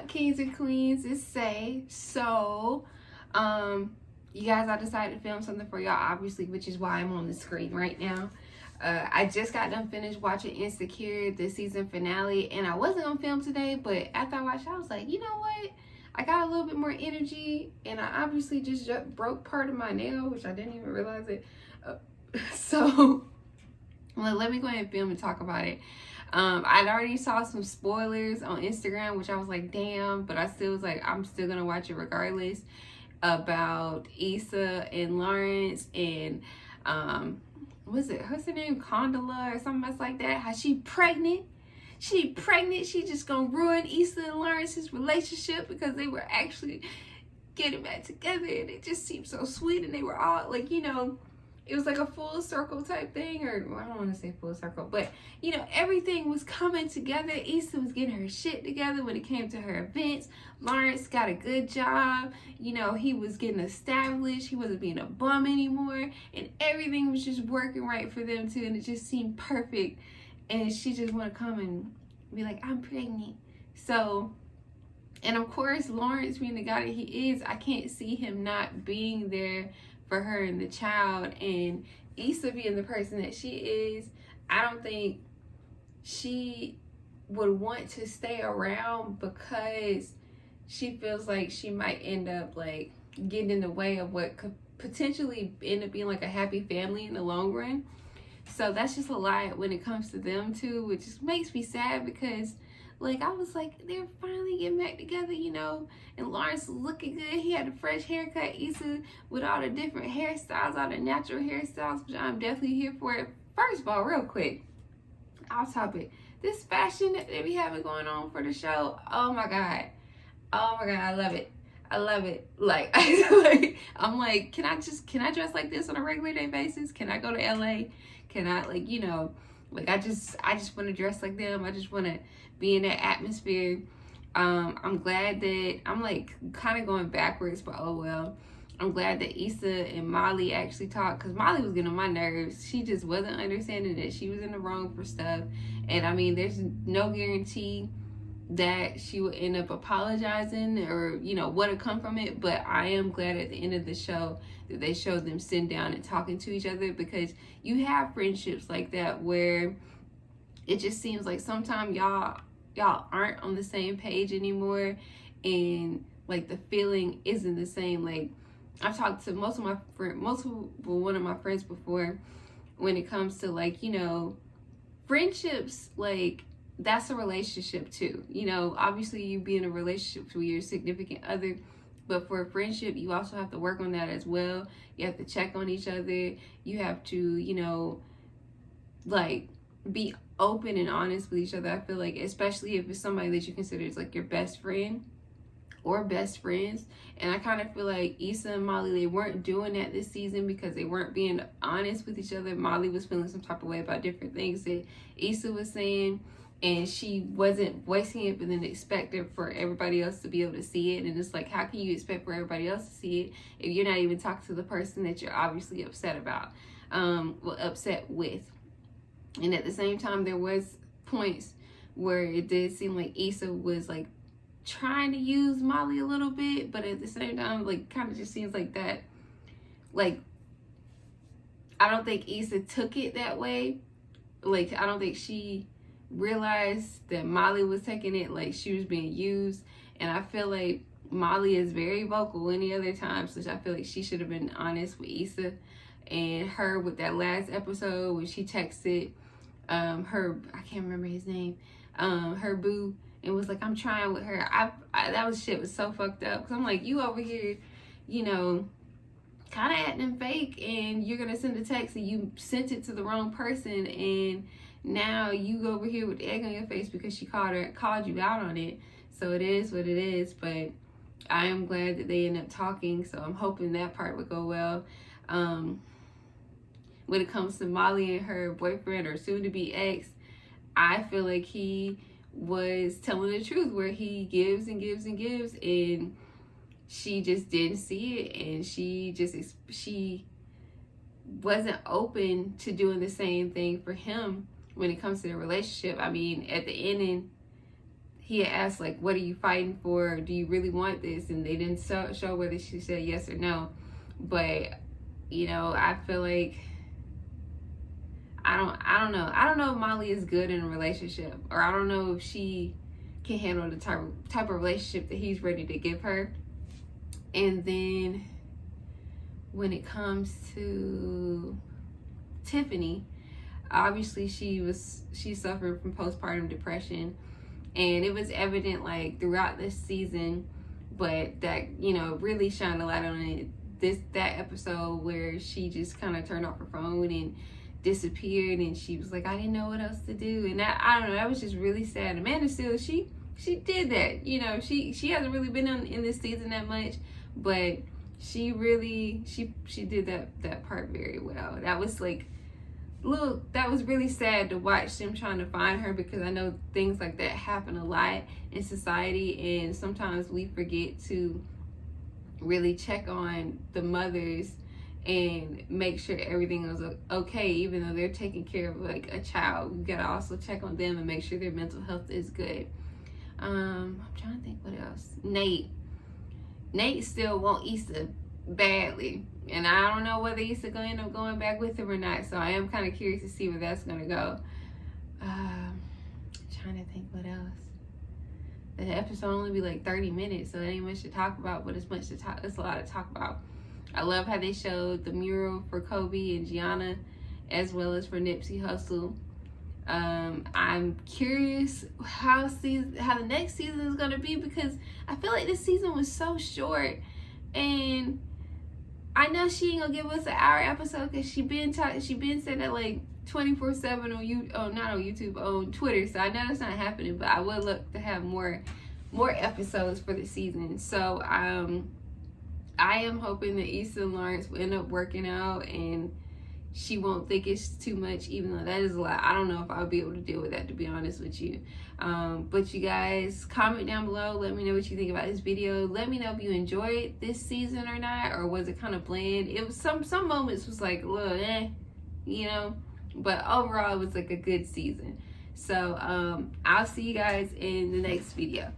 up, kings and queens? It's Say. So, you guys, I decided to film something for y'all, obviously, which is why I'm on the screen right now. I just got done finished watching Insecure, the season finale, and I wasn't gonna film today, but after I watched it, I was like, you know what? I got a little bit more energy, and I obviously just broke part of my nail, which I didn't even realize it. So, well, let me go ahead and film and talk about it. I'd already saw some spoilers on Instagram, which I was like, damn, but I still was like, I'm still gonna watch it regardless, about Issa and Lawrence and what's her name, Condola or something else like that, how she pregnant, she just gonna ruin Issa and Lawrence's relationship because they were actually getting back together, and it just seemed so sweet, and they were all like, you know, it was like a full circle type thing, or well, I don't want to say full circle, but you know, everything was coming together. Issa was getting her shit together when it came to her events. Lawrence got a good job. You know, he was getting established. He wasn't being a bum anymore, and everything was just working right for them too, and it just seemed perfect. And she just want to come and be like, I'm pregnant. So, and of course, Lawrence being the guy that he is, I can't see him not being there for her and the child. And Issa being the person that she is, I don't think she would want to stay around because she feels like she might end up like getting in the way of what could potentially end up being like a happy family in the long run. So that's just a lot when it comes to them two, which just makes me sad because like I was like, they're finally getting back together, you know, and Lawrence was looking good. He had a fresh haircut. Issa with all the different hairstyles, all the natural hairstyles, which I'm definitely here for it. First of all, real quick, off topic, this fashion that they be having going on for the show, oh my god, I love it. I love it. Like, I'm like, can I dress like this on a regular day basis? Can I go to LA? Can I, like, you know, like I just want to dress like them. I just want to be in that atmosphere. I'm glad that I'm like kind of going backwards, but oh well. I'm glad that Issa and Molly actually talked, because Molly was getting on my nerves. She just wasn't understanding that she was in the wrong for stuff. And I mean, there's no guarantee that she would end up apologizing or, you know, what would come from it. But I am glad at the end of the show that they showed them sitting down and talking to each other, because you have friendships like that where it just seems like sometimes y'all aren't on the same page anymore, and like the feeling isn't the same. Like I've talked to one of my friends before when it comes to like, you know, friendships, like that's a relationship too. You know, obviously you be in a relationship with your significant other, but for a friendship, you also have to work on that as well. You have to check on each other. You have to, you know, like be open and honest with each other. I feel like, especially if it's somebody that you consider is like your best friend or best friends. And I kind of feel like Issa and Molly, they weren't doing that this season because they weren't being honest with each other. Molly was feeling some type of way about different things that Issa was saying, and she wasn't voicing it, but then expected for everybody else to be able to see it. And it's like, how can you expect for everybody else to see it if you're not even talking to the person that you're obviously upset about, upset with? And at the same time, there was points where it did seem like Issa was like trying to use Molly a little bit, but at the same time, like kind of just seems like that, like I don't think Issa took it that way. Like I don't think she realized that Molly was taking it like she was being used. And I feel like Molly is very vocal any other times, which I feel like she should have been honest with Issa and her with that last episode when she texted her, I can't remember his name, her boo, and was like, I'm trying with her. That shit was so fucked up, because I'm like, you over here, you know, kind of acting fake, and you're gonna send a text and you sent it to the wrong person, and now you go over here with the egg on your face because she called you out on it. So it is what it is. But I am glad that they end up talking, so I'm hoping that part would go well. When it comes to Molly and her boyfriend or soon-to-be ex, I feel like he was telling the truth, where he gives and gives and gives, and she just didn't see it, and she wasn't open to doing the same thing for him when it comes to the relationship. I mean, at the end, he had asked, like, what are you fighting for? Do you really want this? And they didn't show whether she said yes or no. But, you know, I feel like, I don't know. I don't know if Molly is good in a relationship, or I don't know if she can handle the type of relationship that he's ready to give her. And then when it comes to Tiffany, obviously she suffered from postpartum depression, and it was evident like throughout this season, but that, you know, really shined a light on it that episode where she just kind of turned off her phone and disappeared, and she was like, I didn't know what else to do. And that, I don't know, that was just really sad. Amanda Steele, she did that, you know. She hasn't really been in this season that much, but she really she did that part very well. That was like that was really sad to watch them trying to find her, because I know things like that happen a lot in society, and sometimes we forget to really check on the mothers and make sure everything is okay, even though they're taking care of like a child. We gotta also check on them and make sure their mental health is good. I'm trying to think what else. Nate still want Issa badly, and I don't know whether Issa gonna end up going back with him or not, so I am kind of curious to see where that's gonna go. Trying to think what else. The episode only be like 30 minutes, so it ain't much to talk about, but it's much to talk. It's a lot to talk about. I love how they showed the mural for Kobe and Gianna, as well as for Nipsey Hussle. I'm curious how the next season is gonna be, because I feel like this season was so short, and I know she ain't gonna give us an hour episode, because she been saying that like 24/7 on not on YouTube, on Twitter. So I know that's not happening, but I would look to have more episodes for the season. So I am hoping that Issa and Lawrence will end up working out, and she won't think it's too much, even though that is a lot. I don't know if I'll be able to deal with that, to be honest with you. But you guys, comment down below. Let me know what you think about this video. Let me know if you enjoyed this season or not, or was it kind of bland. It was some moments was like, well, you know, but overall it was like a good season. So I'll see you guys in the next video.